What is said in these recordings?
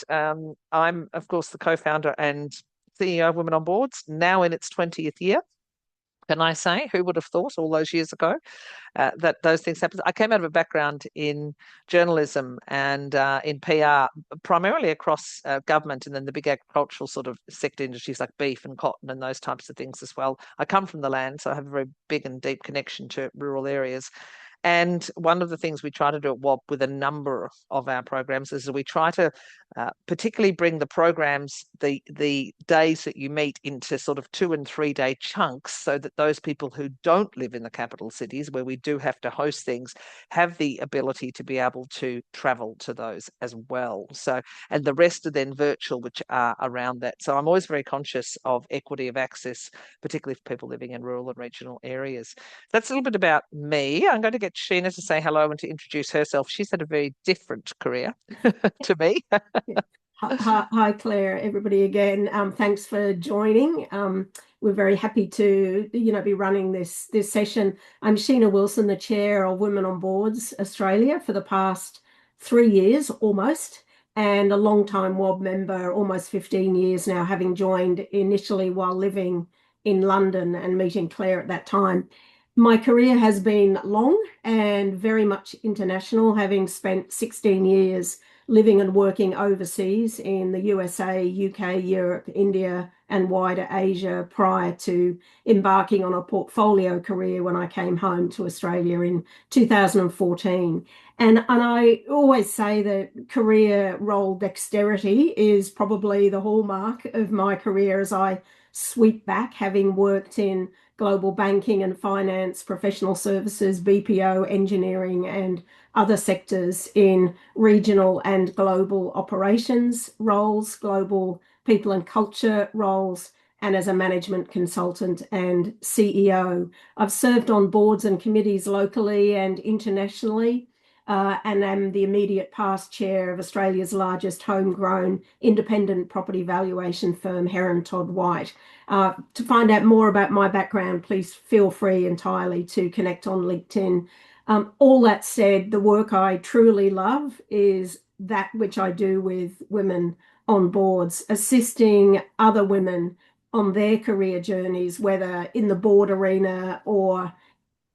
I'm, of course, the co-founder and CEO of Women on Boards, now in its 20th year. Can I say, who would have thought all those years ago that those things happen? I came out of a background in journalism and in PR, primarily across government and then the big agricultural sort of sector industries like beef and cotton and those types of things as well. I come from the land, so I have a very big and deep connection to rural areas. And one of the things we try to do at WOB with a number of our programs is we try to particularly bring the programs, the days that you meet into sort of 2 and 3 day chunks so that those people who don't live in the capital cities where we do have to host things have the ability to be able to travel to those as well. So, and the rest are then virtual, which are around that. So I'm always very conscious of equity of access, particularly for people living in rural and regional areas. That's a little bit about me. I'm going to get Sheena to say hello and to introduce herself. She's had a very different career to me. Hi, Claire, everybody again. Thanks for joining. We're very happy to, be running this session. I'm Sheena Wilson, the chair of Women on Boards Australia for the past 3 years almost, and a long-time WOB member, almost 15 years now, having joined initially while living in London and meeting Claire at that time. My career has been long and very much international, having spent 16 years living and working overseas in the USA, UK, Europe, India, and wider Asia prior to embarking on a portfolio career when I came home to Australia in 2014. And I always say that career role dexterity is probably the hallmark of my career as I sweep back, having worked in global banking and finance, professional services, BPO, engineering, and other sectors in regional and global operations roles, global people and culture roles, and as a management consultant and CEO. I've served on boards and committees locally and internationally, and am the immediate past chair of Australia's largest homegrown independent property valuation firm, Heron Todd White. To find out more about my background, please feel free entirely to connect on LinkedIn. All that said, the work I truly love is that which I do with women on boards, assisting other women on their career journeys, whether in the board arena or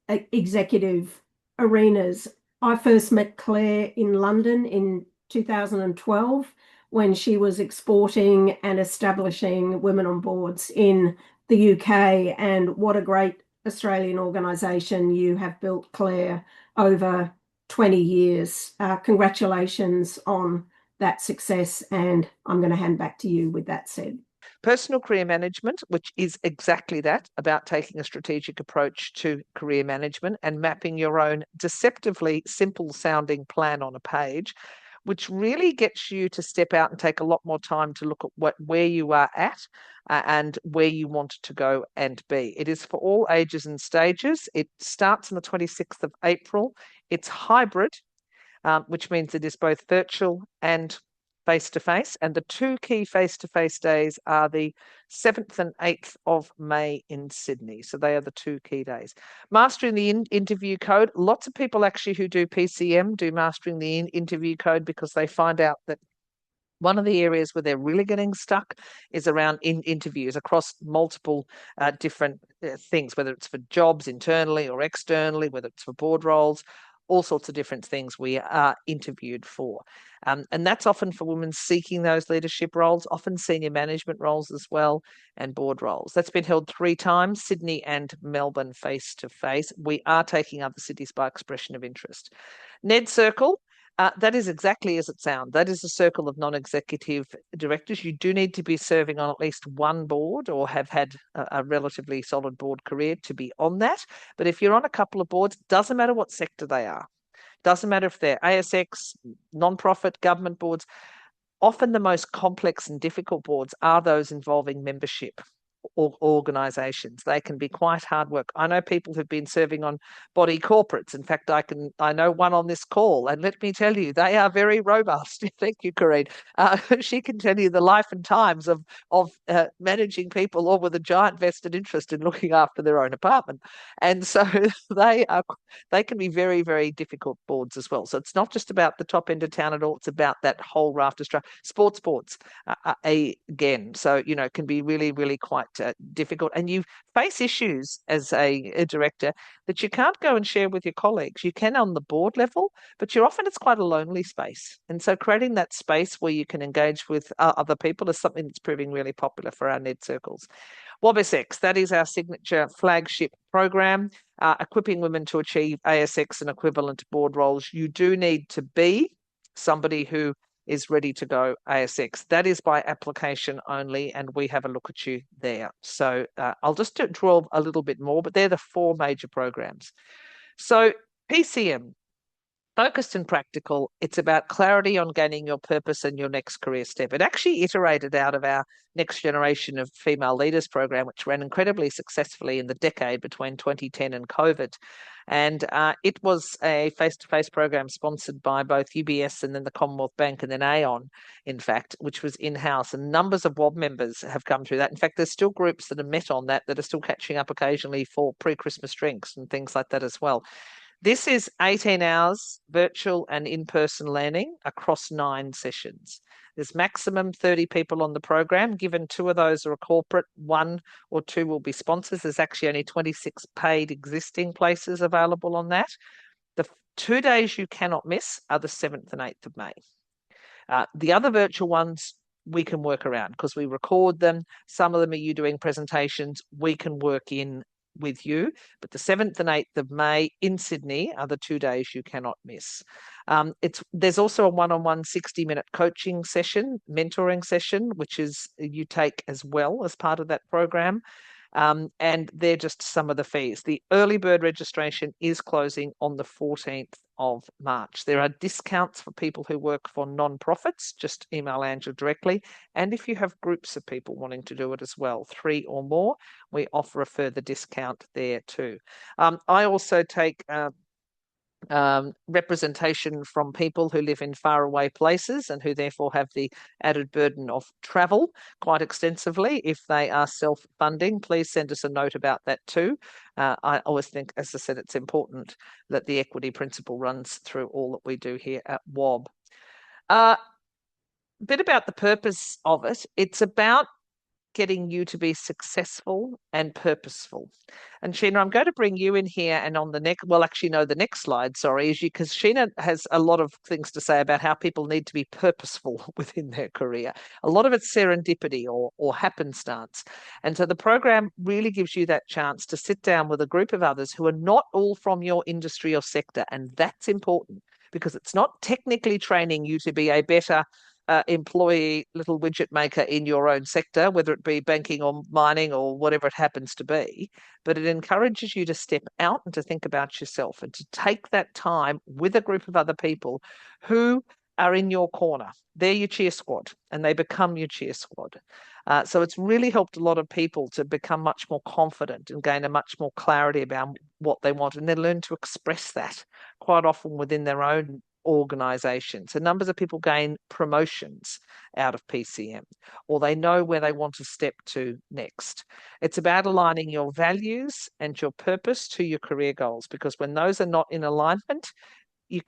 executive arenas. I first met Claire in London in 2012 when she was exporting and establishing women on boards in the UK. And what a great Australian organisation you have built, Claire, over 20 years. Congratulations on that success. And I'm going to hand back to you with that said. Personal career management, which is exactly that, about taking a strategic approach to career management and mapping your own deceptively simple sounding plan on a page, which really gets you to step out and take a lot more time to look at where you are at and where you want to go and be. It is for all ages and stages. It starts on the 26th of April. It's hybrid, which means it is both virtual and face to face. And the two key face to face days are the 7th and 8th of May in Sydney. So they are the two key days. Mastering the interview code. Lots of people actually who do PCM do mastering the interview code because they find out that one of the areas where they're really getting stuck is around interviews across multiple different things, whether it's for jobs internally or externally, whether it's for board roles, all sorts of different things we are interviewed for. And that's often for women seeking those leadership roles, often senior management roles as well, and board roles. That's been held 3 times, Sydney and Melbourne face to face. We are taking other cities by expression of interest. Ned Circle. That is exactly as it sounds. That is a circle of non-executive directors. You do need to be serving on at least one board or have had a relatively solid board career to be on that. But if you're on a couple of boards, doesn't matter what sector they are. Doesn't matter if they're ASX, non-profit, government boards. Often the most complex and difficult boards are those involving membership. organizations. They can be quite hard work. I know people who've been serving on body corporates. In fact, I know one on this call, and let me tell you, they are very robust. Thank you, Corinne. She can tell you the life and times of managing people, all with a giant vested interest in looking after their own apartment. And so they can be very, very difficult boards as well. So it's not just about the top end of town at all. It's about that whole raft of stuff. Sports, again. So, it can be really, really quite difficult. And you face issues as a director that you can't go and share with your colleagues. You can on the board level, but it's quite a lonely space. And so creating that space where you can engage with other people is something that's proving really popular for our NED circles. WOBSX, that is our signature flagship program, equipping women to achieve ASX and equivalent board roles. You do need to be somebody who is ready to go ASX. That is by application only, and we have a look at you there. So I'll just draw a little bit more, but they're the 4 major programs. So PCM, focused and practical, it's about clarity on gaining your purpose and your next career step. It actually iterated out of our Next Generation of Female Leaders program, which ran incredibly successfully in the decade between 2010 and COVID. And it was a face-to-face program sponsored by both UBS and then the Commonwealth Bank and then Aon, in fact, which was in-house. And numbers of WOB members have come through that. In fact, there's still groups that are met on that are still catching up occasionally for pre-Christmas drinks and things like that as well. This is 18 hours virtual and in-person learning across 9 sessions. There's maximum 30 people on the program. Given 2 of those are a corporate, 1 or 2 will be sponsors. There's actually only 26 paid existing places available on that. The 2 days you cannot miss are the 7th and 8th of May. The other virtual ones we can work around because we record them. Some of them are you doing presentations. We can work in with you, but the 7th and 8th of May in Sydney are the 2 days you cannot miss. There's also a one-on-one 60-minute coaching session, mentoring session, which is you take as well as part of that program. And they're just some of the fees. The early bird registration is closing on the 14th of March. There are discounts for people who work for non-profits. Just email Angela directly. And if you have groups of people wanting to do it as well, 3 or more, we offer a further discount there too. I also take representation from people who live in faraway places and who therefore have the added burden of travel quite extensively. If they are self-funding, please send us a note about that too. I always think, as I said, it's important that the equity principle runs through all that we do here at WOB. A bit about the purpose of it. It's about getting you to be successful and purposeful. And Sheena, I'm going to bring you in here and on the next, the next slide, sorry, is because Sheena has a lot of things to say about how people need to be purposeful within their career. A lot of it's serendipity or happenstance. And so the program really gives you that chance to sit down with a group of others who are not all from your industry or sector. And that's important because it's not technically training you to be a better employee little widget maker in your own sector, whether it be banking or mining or whatever it happens to be, but it encourages you to step out and to think about yourself and to take that time with a group of other people who are in your corner. They're your cheer squad and they become your cheer squad. So it's really helped a lot of people to become much more confident and gain a much more clarity about what they want, and then learn to express that quite often within their own organisation. So numbers of people gain promotions out of PCM, or they know where they want to step to next. It's about aligning your values and your purpose to your career goals, because when those are not in alignment, you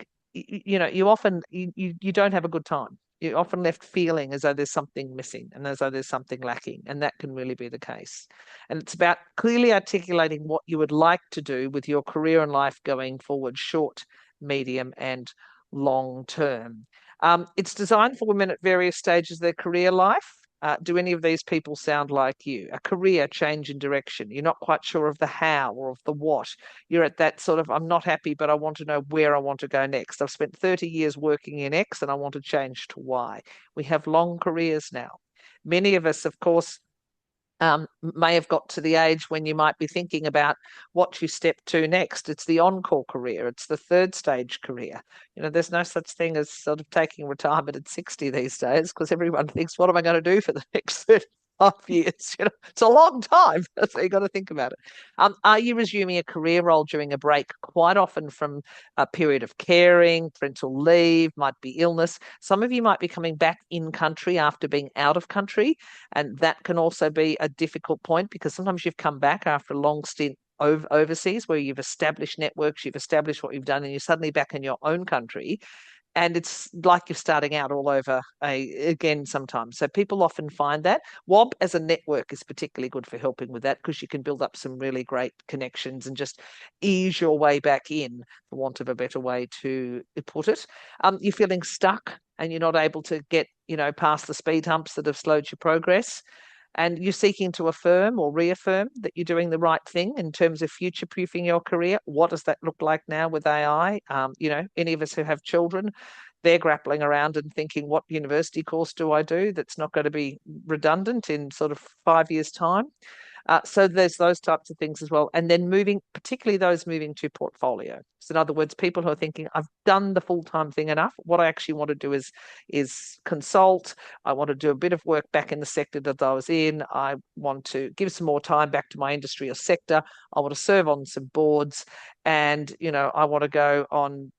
don't have a good time. You're often left feeling as though there's something missing and as though there's something lacking, and that can really be the case. And it's about clearly articulating what you would like to do with your career and life going forward, short, medium, and long term. It's designed for women at various stages of their career life. Do any of these people sound like you? A career change in direction. You're not quite sure of the how or of the what. You're at that sort of, I'm not happy, but I want to know where I want to go next. I've spent 30 years working in X and I want to change to Y. We have long careers now. Many of us, of course, may have got to the age when you might be thinking about what you step to next. It's the encore career. It's the third stage career. There's no such thing as sort of taking retirement at 60 these days, because everyone thinks, what am I going to do for the next 35 5 years. It's a long time. So you got to think about it. Are you resuming a career role during a break? Quite often from a period of caring, parental leave, might be illness. Some of you might be coming back in country after being out of country, and that can also be a difficult point because sometimes you've come back after a long stint overseas where you've established networks, you've established what you've done, and you're suddenly back in your own country and it's like you're starting out all over again sometimes. So people often find that WOB as a network is particularly good for helping with that because you can build up some really great connections and just ease your way back in, for want of a better way to put it. You're feeling stuck and you're not able to get, past the speed humps that have slowed your progress and you're seeking to affirm or reaffirm that you're doing the right thing in terms of future proofing your career. What does that look like now with AI? Any of us who have children, they're grappling around and thinking, what university course do I do that's not going to be redundant in sort of 5 years' time? So there's those types of things as well. And then particularly those moving to portfolio. So in other words, people who are thinking, I've done the full-time thing enough. What I actually want to do is consult. I want to do a bit of work back in the sector that I was in. I want to give some more time back to my industry or sector. I want to serve on some boards and, I want to go on,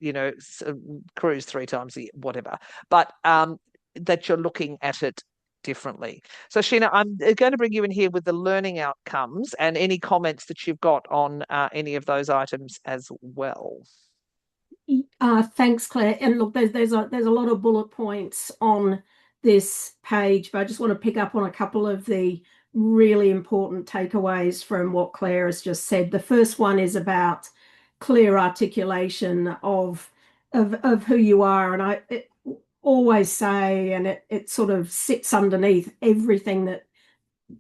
cruise 3 times a year, whatever. But that you're looking at it differently. So, Sheena, I'm going to bring you in here with the learning outcomes and any comments that you've got on any of those items as well. Thanks, Claire. And look, there's a lot of bullet points on this page, but I just want to pick up on a couple of the really important takeaways from what Claire has just said. The first one is about clear articulation of who you are, and I always say, and it sort of sits underneath everything that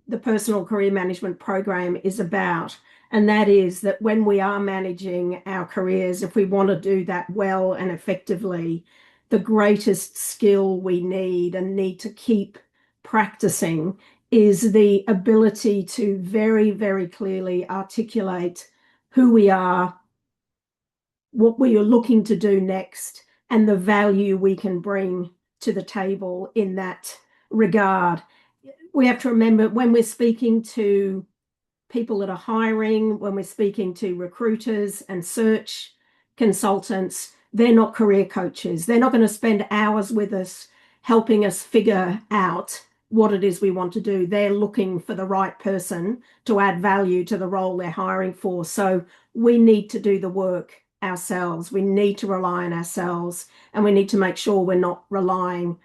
the personal career management program is about. And that is that when we are managing our careers, if we want to do that well and effectively, the greatest skill we need to keep practicing is the ability to very, very clearly articulate who we are, what we are looking to do next, and the value we can bring to the table in that regard. We have to remember when we're speaking to people that are hiring, when we're speaking to recruiters and search consultants, they're not career coaches. They're not going to spend hours with us helping us figure out what it is we want to do. They're looking for the right person to add value to the role they're hiring for. So we need to do the work ourselves. We need to rely on ourselves, and we need to make sure we're not relying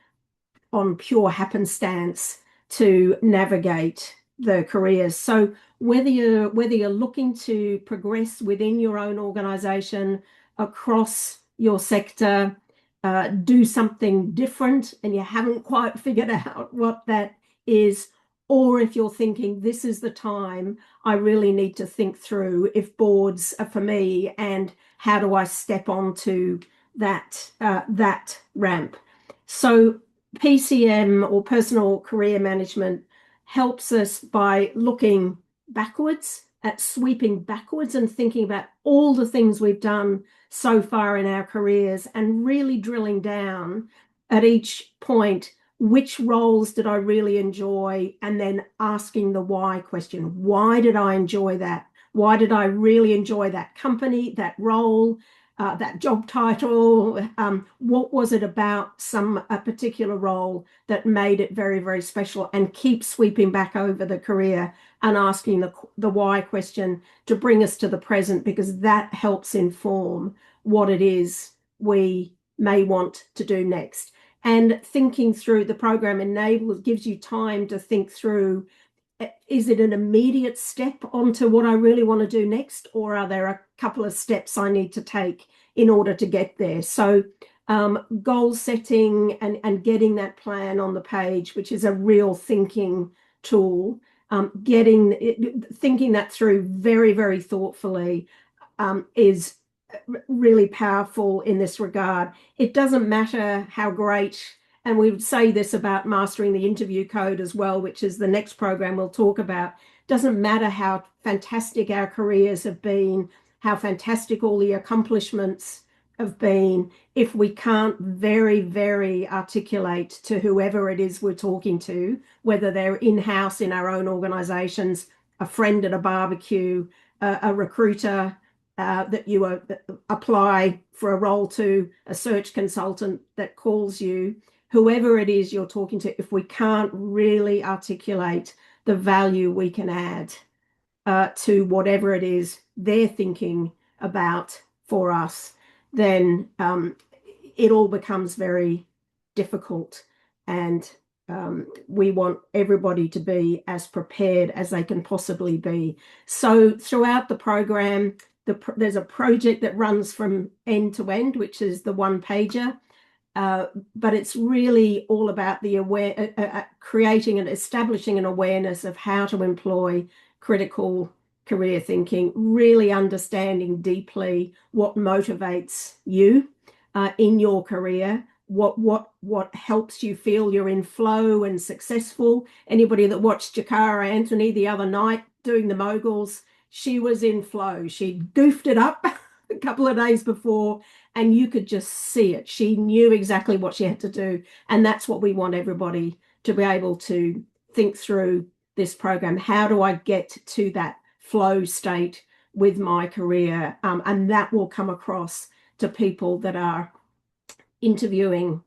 on pure happenstance to navigate the careers. So whether you're looking to progress within your own organization, across your sector, do something different and you haven't quite figured out what that is, or if you're thinking this is the time I really need to think through if boards are for me and how do I step onto that ramp. So PCM, or personal career management, helps us by looking backwards, at sweeping backwards and thinking about all the things we've done so far in our careers and really drilling down at each point, which roles did I really enjoy? And then asking the why question. Why did I enjoy that? Why did I really enjoy that company, that role? That job title, what was it about a particular role that made it very, very special, and keep sweeping back over the career and asking the why question to bring us to the present, because that helps inform what it is we may want to do next. And thinking through the program gives you time to think through, is it an immediate step onto what I really want to do next, or are there a couple of steps I need to take in order to get there? So goal setting and getting that plan on the page, which is a real thinking tool, thinking that through very, very thoughtfully is really powerful in this regard. It doesn't matter how great, and we would say this about mastering the interview code as well, which is the next program we'll talk about. Doesn't matter how fantastic our careers have been, how fantastic all the accomplishments have been, if we can't very, very articulate to whoever it is we're talking to, whether they're in-house in our own organizations, a friend at a barbecue, a recruiter that you apply for a role to, a search consultant that calls you, whoever it is you're talking to, if we can't really articulate the value we can add to whatever it is they're thinking about for us, then it all becomes very difficult. And we want everybody to be as prepared as they can possibly be. So throughout the program, there's a project that runs from end to end, which is the one pager. But it's really all about the creating and establishing an awareness of how to employ critical career thinking, really understanding deeply what motivates you in your career, what helps you feel you're in flow and successful. Anybody that watched Jakara Anthony the other night doing the moguls, she was in flow. She goofed it up a couple of days before, and you could just see it. She knew exactly what she had to do. And that's what we want everybody to be able to think through this program. How do I get to that flow state with my career? And that will come across to people that are interviewing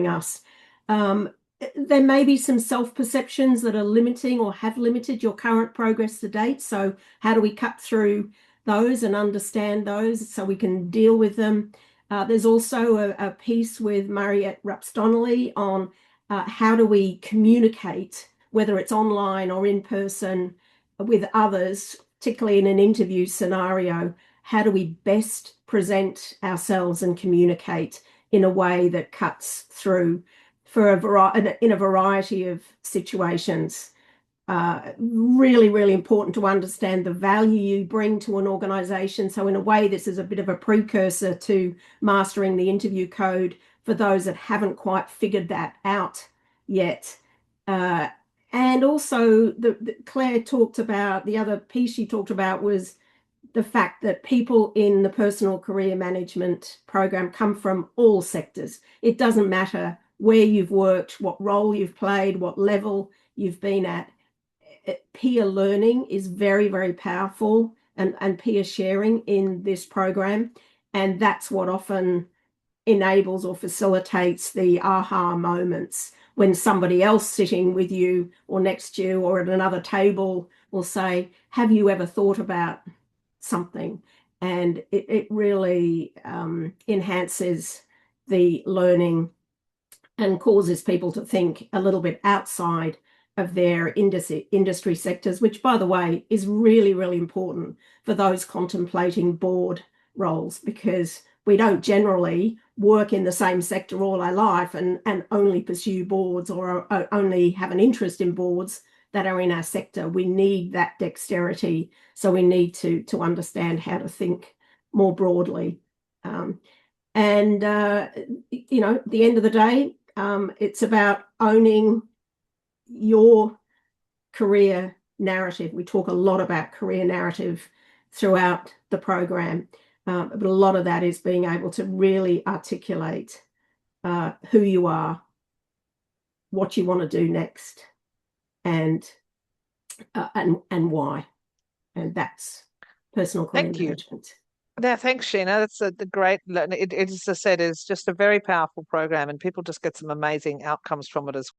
us. There may be some self-perceptions that are limiting or have limited your current progress to date. So how do we cut through those and understand those so we can deal with them? There's also a piece with Mariette Raps-Donnelly on how do we communicate, whether it's online or in person, with others, particularly in an interview scenario. How do we best present ourselves and communicate in a way that cuts through in a variety of situations? Really, really important to understand the value you bring to an organization. So in a way, this is a bit of a precursor to mastering the interview code for those that haven't quite figured that out yet. And also, Claire talked about, the other piece she talked about was the fact that people in the personal career management program come from all sectors. It doesn't matter where you've worked, what role you've played, what level you've been at. Peer learning is very, very powerful, and peer sharing in this program. And that's what often enables or facilitates the aha moments when somebody else sitting with you or next to you or at another table will say, have you ever thought about something? And it really enhances the learning and causes people to think a little bit outside of their industry sectors, which, by the way, is really, really important for those contemplating board roles, because we don't generally work in the same sector all our life and only pursue boards or only have an interest in boards that are in our sector. We need that dexterity. So we need to understand how to think more broadly. At the end of the day, it's about owning your career narrative. We talk a lot about career narrative throughout the program, but a lot of that is being able to really articulate who you are, what you want to do next, and why. And that's personal career Thank you. management. Now, thanks, Sheena. That's the great. It, as I said, is just a very powerful program, and people just get some amazing outcomes from it as